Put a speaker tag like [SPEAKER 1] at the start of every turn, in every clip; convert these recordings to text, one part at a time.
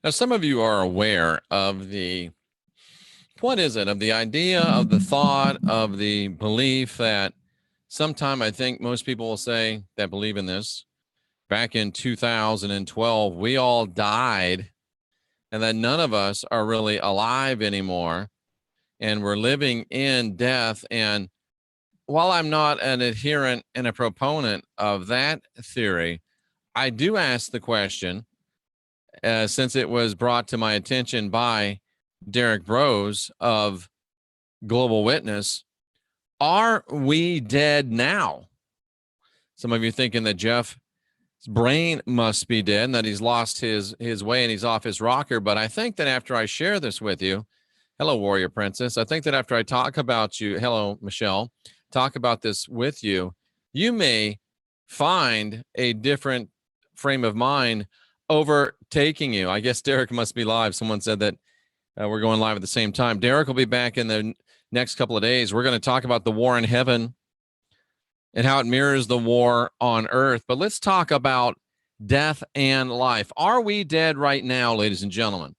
[SPEAKER 1] Now, some of you are aware of the, what is it, of the idea, of the thought, of the belief that sometime I think most people will say that believe in this. Back in 2012, we all died and that none of us are really alive anymore. And we're living in death. And while I'm not an adherent and a proponent of that theory, I do ask the question, since it was brought to my attention by Derek Bros of Global Witness, are we dead now? Some of you thinking that Jeff's brain must be dead and that he's lost his way and he's off his rocker. But I think that after I share this with you, hello, Warrior Princess, I think that after I talk about you, hello, Michelle, talk about this with you, you may find a different frame of mind overtaking you. I guess Derek must be live. Someone said that we're going live at the same time. Derek will be back in the next couple of days. We're going to talk about the war in heaven and how it mirrors the war on earth. But let's talk about death and life. Are we dead right now, ladies and gentlemen?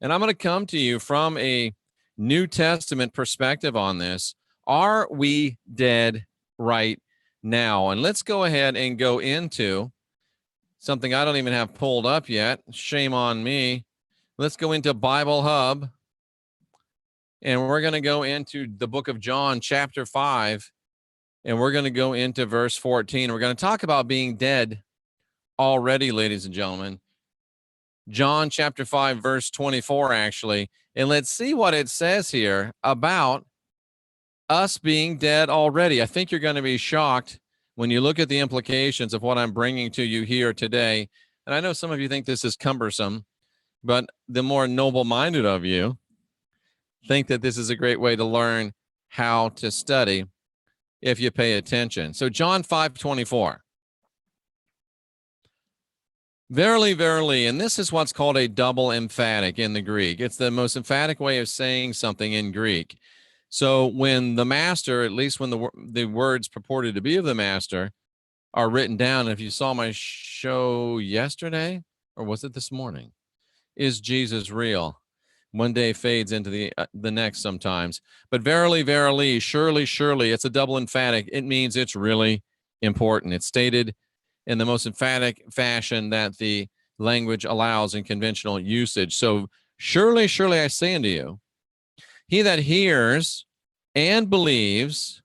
[SPEAKER 1] And I'm going to come to you from a New Testament perspective on this. Are we dead right now? And let's go ahead and go into something I don't even have pulled up yet. Shame on me. Let's go into Bible Hub. And we're going to go into the book of John, chapter 5. And we're going to go into verse 14. We're going to talk about being dead already, ladies and gentlemen. John chapter 5, verse 24, actually. And let's see what it says here about us being dead already. I think you're going to be shocked when you look at the implications of what I'm bringing to you here today. And I know some of you think this is cumbersome, but the more noble-minded of you think that this is a great way to learn how to study if you pay attention. So John 5:24. Verily, verily, and this is what's called a double emphatic in the Greek. It's the most emphatic way of saying something in Greek. So when the master, at least when the words purported to be of the master are written down, if you saw my show yesterday, or was it this morning? Is Jesus real? One day fades into the next sometimes. But verily, verily, surely, surely, it's a double emphatic. It means it's really important. It's stated in the most emphatic fashion that the language allows in conventional usage. So surely, surely, I say unto you, he that hears and believes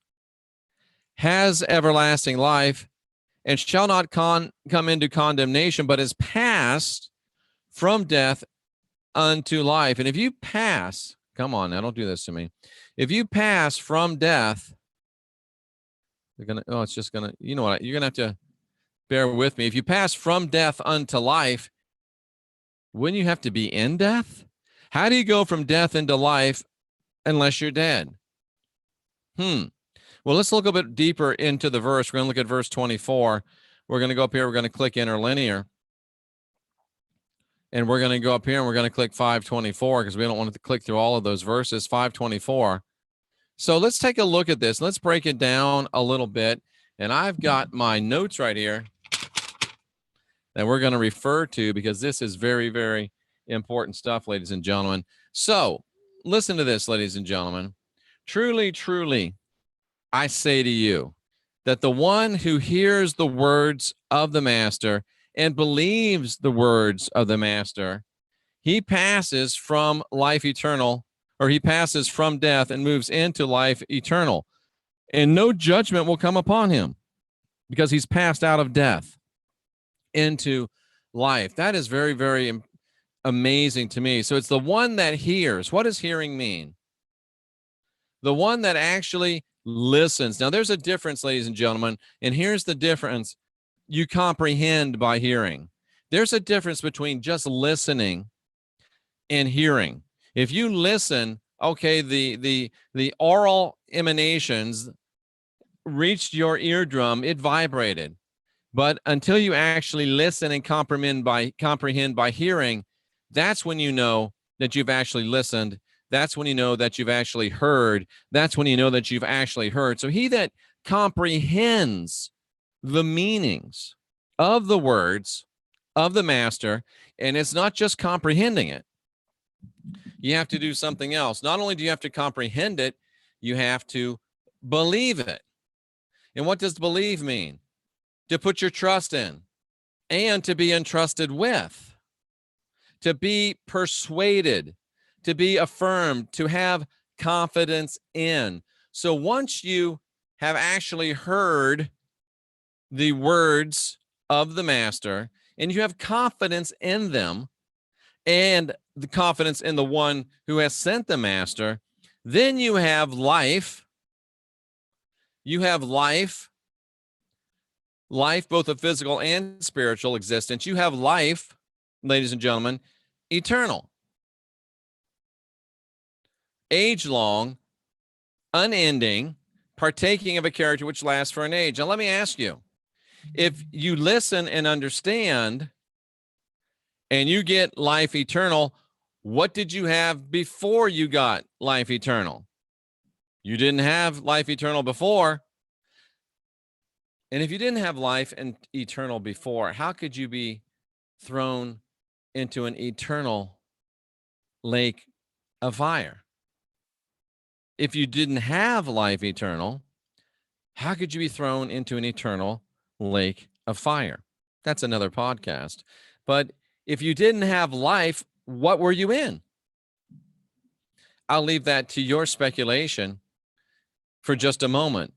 [SPEAKER 1] has everlasting life and shall not come into condemnation, but is passed from death unto life. And if you pass, come on now, don't do this to me. If you pass from death, you're gonna, oh, it's just gonna, you know what, you're gonna have to bear with me. If you pass from death unto life, wouldn't you have to be in death? How do you go from death into life unless you're dead? Well, let's look a bit deeper into the verse. We're going to look at verse 24. We're going to go up here. We're going to click interlinear. And we're going to go up here and we're going to click 524 because we don't want to click through all of those verses. 524. So let's take a look at this. Let's break it down a little bit. And I've got my notes right here that we're going to refer to because this is very, very important stuff, ladies and gentlemen. So listen to this, ladies and gentlemen. Truly, truly, I say to you that the one who hears the words of the master and believes the words of the master, he passes from life eternal, or he passes from death and moves into life eternal. And no judgment will come upon him because he's passed out of death into life. That is very, very amazing to me. So it's the one that hears. What does hearing mean? The one that actually listens. Now, there's a difference, ladies and gentlemen, and here's the difference. You comprehend by hearing. There's a difference between just listening and hearing. If you listen, okay, the oral emanations reached your eardrum, it vibrated. But until you actually listen and comprehend by hearing, that's when you know that you've actually listened. That's when you know that you've actually heard. That's when you know that you've actually heard. So he that comprehends the meanings of the words of the master. And it's not just comprehending it. You have to do something else. Not only do you have to comprehend it, you have to believe it. And what does believe mean? To put your trust in and to be entrusted with, to be persuaded, to be affirmed, to have confidence in. So once you have actually heard the words of the master and you have confidence in them and the confidence in the one who has sent the master, then you have life. You have life, both of physical and spiritual existence. You have life, ladies and gentlemen, eternal, age-long, unending, partaking of a character which lasts for an age. Now, let me ask you, if you listen and understand and you get life eternal, what did you have before you got life eternal? You didn't have life eternal before. And if you didn't have life and eternal before, how could you be thrown into an eternal lake of fire? If you didn't have life eternal, how could you be thrown into an eternal lake of fire? That's another podcast. But if you didn't have life, what were you in? I'll leave that to your speculation for just a moment.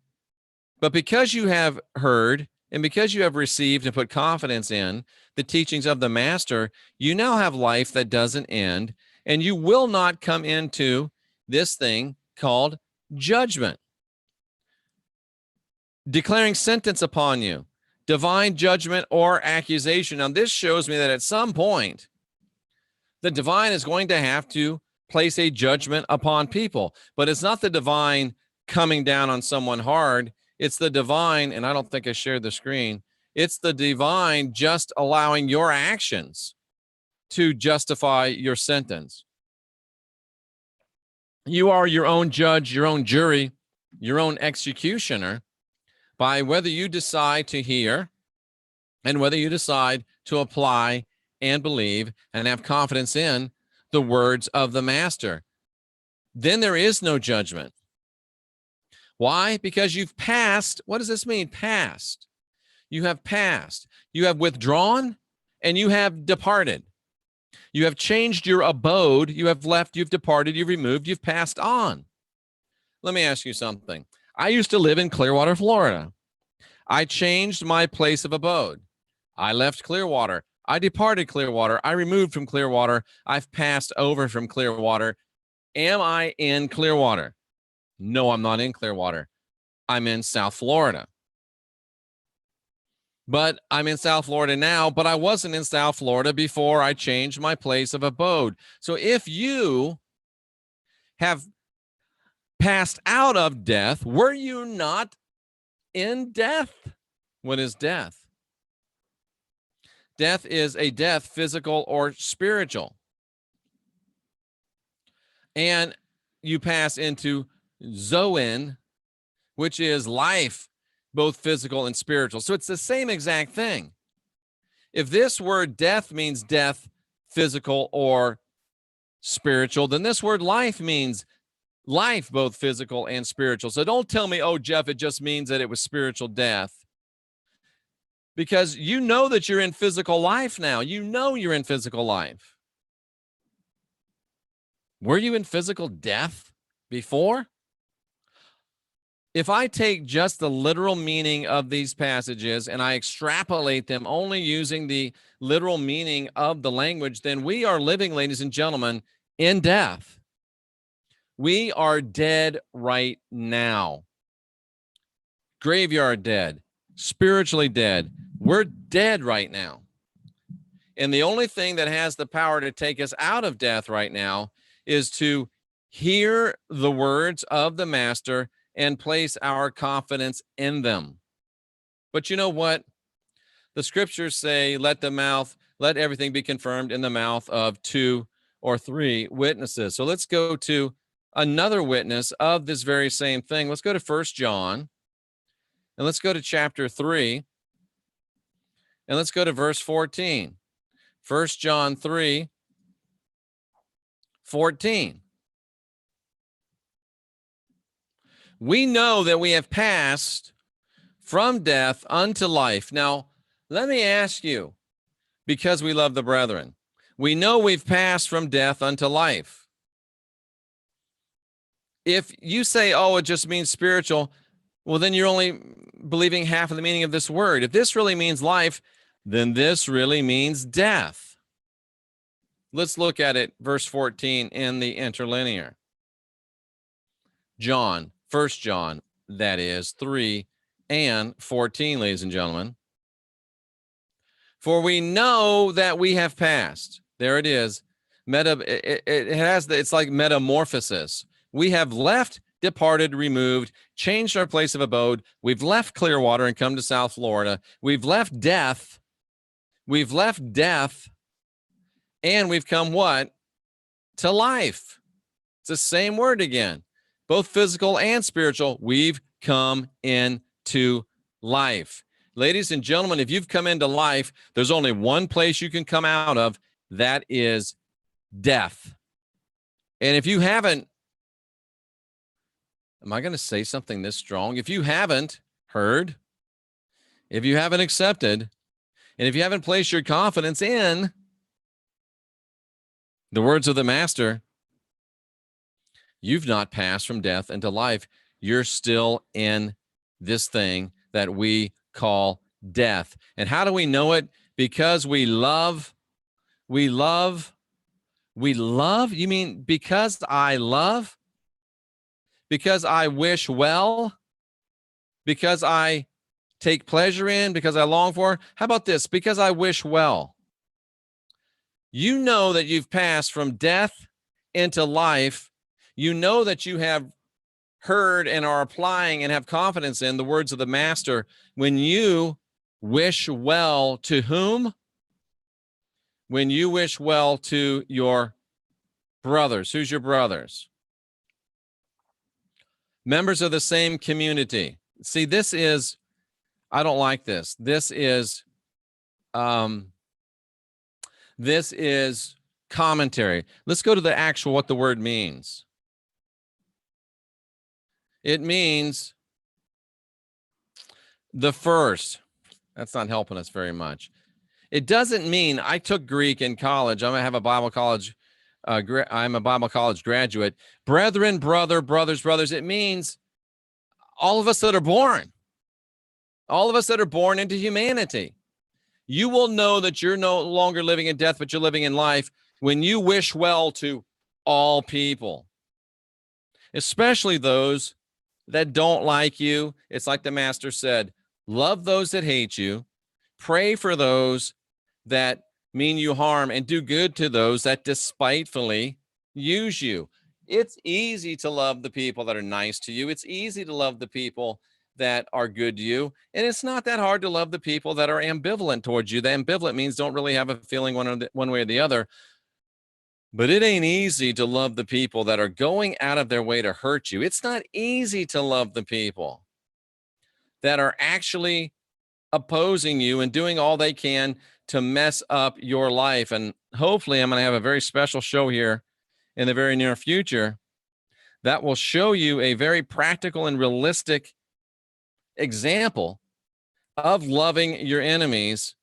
[SPEAKER 1] But because you have heard and because you have received and put confidence in the teachings of the master, you now have life that doesn't end, and you will not come into this thing called judgment. Declaring sentence upon you, divine judgment or accusation. Now, this shows me that at some point, the divine is going to have to place a judgment upon people, but it's not the divine coming down on someone hard. It's the divine, and I don't think I shared the screen. It's the divine just allowing your actions to justify your sentence. You are your own judge, your own jury, your own executioner by whether you decide to hear and whether you decide to apply and believe and have confidence in the words of the master. Then there is no judgment. Why? Because you've passed. What does this mean? Passed. You have passed. You have withdrawn and you have departed. You have changed your abode. You have left. You've departed. You've removed. You've passed on. Let me ask you something. I used to live in Clearwater, Florida. I changed my place of abode. I left Clearwater. I departed Clearwater. I removed from Clearwater. I've passed over from Clearwater. Am I in Clearwater? No, I'm not in Clearwater. I'm in South Florida. But I'm in South Florida now, but I wasn't in South Florida before I changed my place of abode. So if you have passed out of death, were you not in death? What is death? Death is a death, physical or spiritual. And you pass into Zoin, which is life, both physical and spiritual. So it's the same exact thing. If this word death means death, physical or spiritual, then this word life means life, both physical and spiritual. So don't tell me, oh, Jeff, it just means that it was spiritual death. Because you know that you're in physical life now. You know you're in physical life. Were you in physical death before? If I take just the literal meaning of these passages and I extrapolate them only using the literal meaning of the language, then we are living, ladies and gentlemen, in death. We are dead right now. Graveyard dead, spiritually dead. We're dead right now. And the only thing that has the power to take us out of death right now is to hear the words of the master and place our confidence in them. But you know what? The scriptures say, let everything be confirmed in the mouth of 2 or 3 witnesses. So let's go to another witness of this very same thing. Let's go to 1 John, and let's go to chapter 3, and let's go to verse 14. 1 John 3:14. We know that we have passed from death unto life. Now, let me ask you, because we love the brethren, we know we've passed from death unto life. If you say, oh, it just means spiritual, well, then you're only believing half of the meaning of this word. If this really means life, then this really means death. Let's look at it, verse 14 in the interlinear. John, 1 John, that is 3 and 14, ladies and gentlemen. For we know that we have passed. There it is. It's like metamorphosis. We have left, departed, removed, changed our place of abode. We've left Clearwater and come to South Florida. We've left death. We've left death. And we've come what? To life. It's the same word again. Both physical and spiritual. We've come into life. Ladies and gentlemen, if you've come into life, there's only one place you can come out of. That is death. And if you haven't, am I going to say something this strong? If you haven't heard, if you haven't accepted, and if you haven't placed your confidence in the words of the Master, you've not passed from death into life. You're still in this thing that we call death. And how do we know it? Because we love. You mean because I love? Because I wish well? Because I take pleasure in? Because I long for? How about this? Because I wish well. You know that you've passed from death into life. You know that you have heard and are applying and have confidence in the words of the Master when you wish well to whom? When you wish well to your brothers. Who's your brothers? Members of the same community. See, this is, I don't like this. This is commentary. Let's go to the actual, what the word means. It means the first. That's not helping us very much. It doesn't mean, I took Greek in college. I'm a Bible college graduate. Brethren, brothers. It means all of us that are born. All of us that are born into humanity. You will know that you're no longer living in death, but you're living in life when you wish well to all people, especially those that don't like you. It's like the Master said, love those that hate you, pray for those that mean you harm, and do good to those that despitefully use you. It's easy to love the people that are nice to you. It's easy to love the people that are good to you. And it's not that hard to love the people that are ambivalent towards you. The ambivalent means don't really have a feeling one way or the other. But it ain't easy to love the people that are going out of their way to hurt you. It's not easy to love the people that are actually opposing you and doing all they can to mess up your life. And hopefully I'm going to have a very special show here in the very near future that will show you a very practical and realistic example of loving your enemies,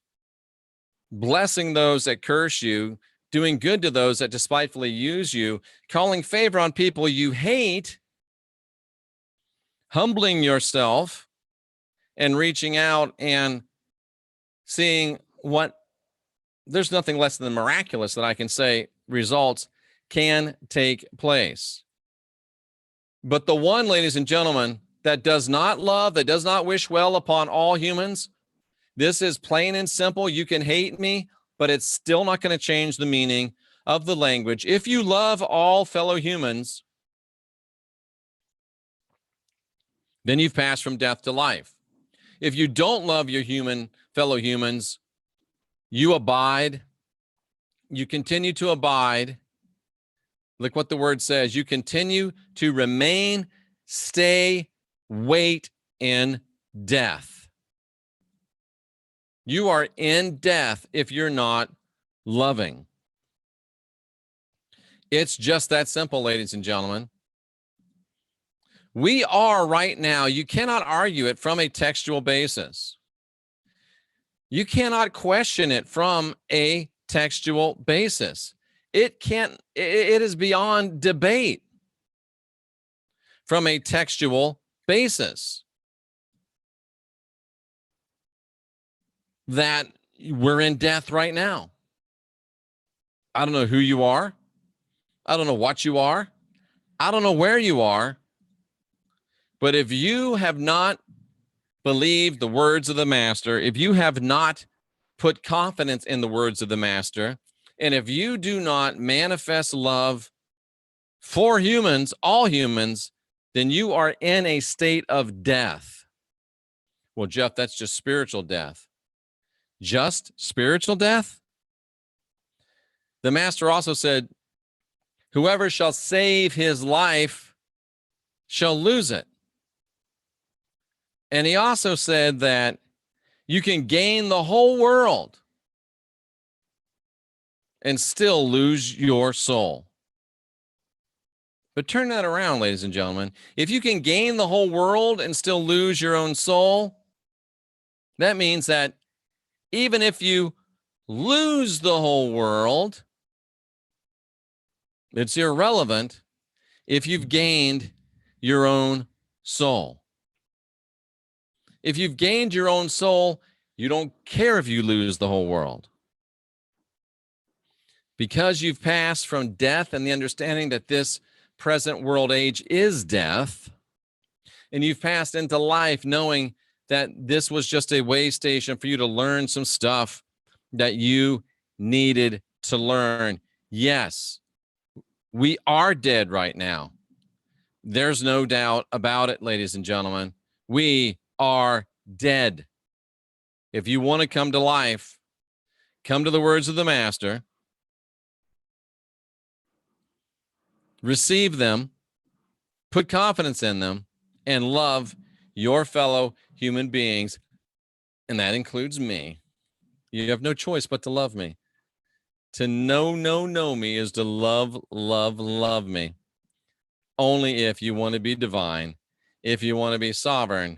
[SPEAKER 1] blessing those that curse you, doing good to those that despitefully use you, calling favor on people you hate, humbling yourself, and reaching out and seeing what, there's nothing less than miraculous that I can say results can take place. But the one, ladies and gentlemen, that does not love, that does not wish well upon all humans, this is plain and simple. You can hate me, but it's still not going to change the meaning of the language. If you love all fellow humans, then you've passed from death to life. If you don't love your fellow humans, you abide, you continue to abide. Look what the word says. You continue to remain, stay, wait in death. You are in death if you're not loving. It's just that simple, ladies and gentlemen. We are right now, you cannot argue it from a textual basis. You cannot question it from a textual basis. It is beyond debate from a textual basis that we're in death right now. I don't know who you are. I don't know what you are. I don't know where you are. But if you have not believed the words of the Master, if you have not put confidence in the words of the Master, and if you do not manifest love for humans, all humans, then you are in a state of death. Well, Jeff, that's just spiritual death. Just spiritual death? The Master also said, whoever shall save his life shall lose it. And he also said that you can gain the whole world and still lose your soul. But turn that around, ladies and gentlemen. If you can gain the whole world and still lose your own soul, that means that even if you lose the whole world, it's irrelevant if you've gained your own soul. If you've gained your own soul, you don't care if you lose the whole world. Because you've passed from death and the understanding that this present world age is death, and you've passed into life knowing that this was just a way station for you to learn some stuff that you needed to learn. Yes, we are dead right now. There's no doubt about it, ladies and gentlemen. We are dead. If you want to come to life, come to the words of the Master, receive them, put confidence in them, and love your fellow human beings. And that includes me. You have no choice but to love me. To know me is to love me. Only if you want to be divine, if you want to be sovereign,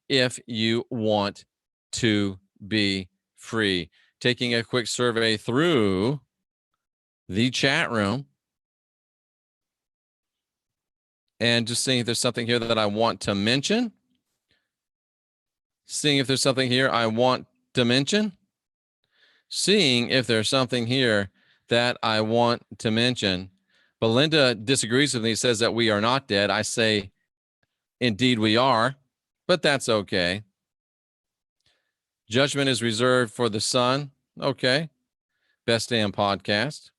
[SPEAKER 1] if you want to be free. Taking a quick survey through the chat room and just seeing if there's something here that I want to mention. Seeing if there's something here I want to mention. Seeing if there's something here that I want to mention. Belinda disagrees with me, says that we are not dead. I say, indeed we are, but that's okay. Judgment is reserved for the Son. Okay. Best damn podcast.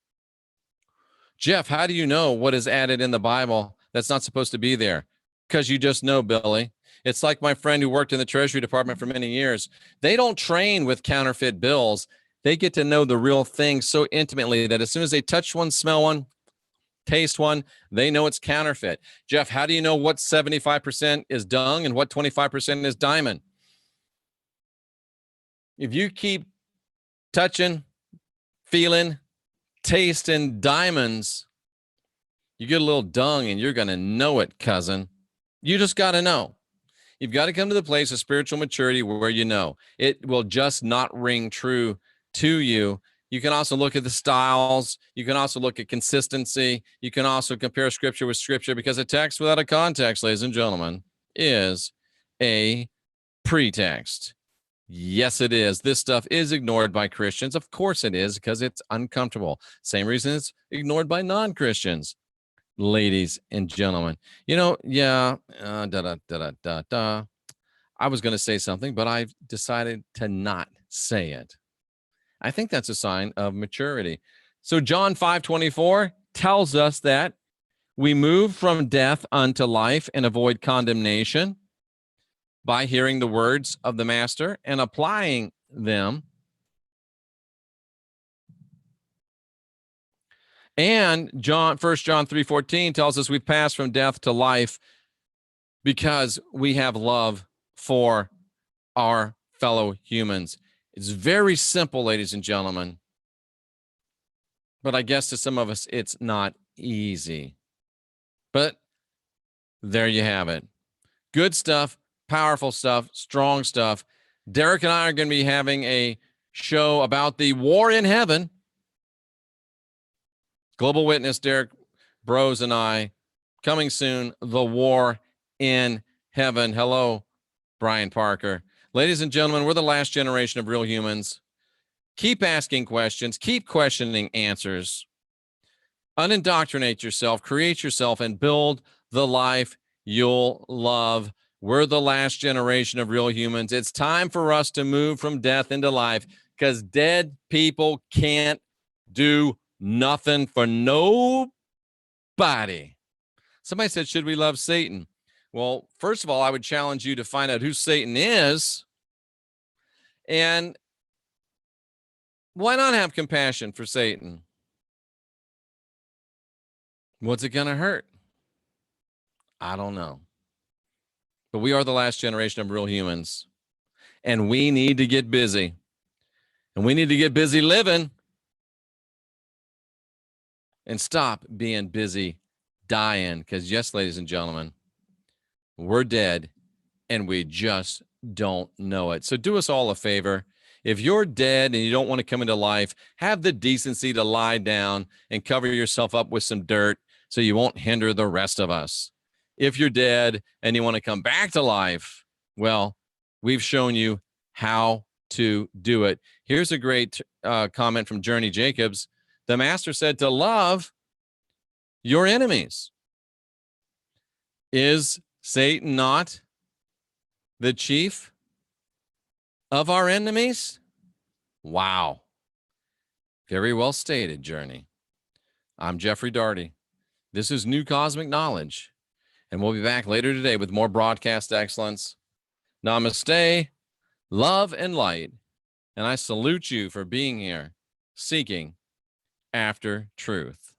[SPEAKER 1] Jeff, how do you know what is added in the Bible that's not supposed to be there? Because you just know, Billy. It's like my friend who worked in the Treasury Department for many years. They don't train with counterfeit bills. They get to know the real thing so intimately that as soon as they touch one, smell one, taste one, they know it's counterfeit. Jeff, how do you know what 75% is dung and what 25% is diamond? If you keep touching, feeling, tasting diamonds, you get a little dung and you're going to know it, cousin. You just got to know. You've got to come to the place of spiritual maturity where you know. It will just not ring true to you. You can also look at the styles. You can also look at consistency. You can also compare scripture with scripture, because a text without a context, ladies and gentlemen, is a pretext. Yes, it is. This stuff is ignored by Christians. Of course it is, because it's uncomfortable. Same reason it's ignored by non-Christians. Ladies and gentlemen, I was going to say something, but I've decided to not say it. I think that's a sign of maturity. So John 5:24 tells us that we move from death unto life and avoid condemnation by hearing the words of the Master and applying them. And 1 John 3:14 tells us we've passed from death to life because we have love for our fellow humans. It's very simple, ladies and gentlemen. But I guess to some of us, it's not easy. But there you have it. Good stuff, powerful stuff, strong stuff. Derek and I are going to be having a show about the war in heaven. Global Witness, Derek Bros and I, coming soon, the war in heaven. Hello, Brian Parker. Ladies and gentlemen, we're the last generation of real humans. Keep asking questions. Keep questioning answers. Unindoctrinate yourself, create yourself, and build the life you'll love. We're the last generation of real humans. It's time for us to move from death into life, because dead people can't do nothing for nobody. Somebody said, should we love Satan? Well, first of all, I would challenge you to find out who Satan is. And why not have compassion for Satan? What's it going to hurt? I don't know. But we are the last generation of real humans. And we need to get busy. And we need to get busy living. And stop being busy dying. Because yes, ladies and gentlemen, we're dead. And we just don't know it. So do us all a favor. If you're dead and you don't want to come into life, have the decency to lie down and cover yourself up with some dirt so you won't hinder the rest of us. If you're dead and you want to come back to life, well, we've shown you how to do it. Here's a great comment from Journey Jacobs. The master said to love your enemies. Is Satan not the chief of our enemies? Wow. Very well stated, Journey. I'm Jeffrey Daugherty. This is New Cosmic Knowledge, and we'll be back later today with more broadcast excellence. Namaste, love and light, and I salute you for being here, seeking after truth.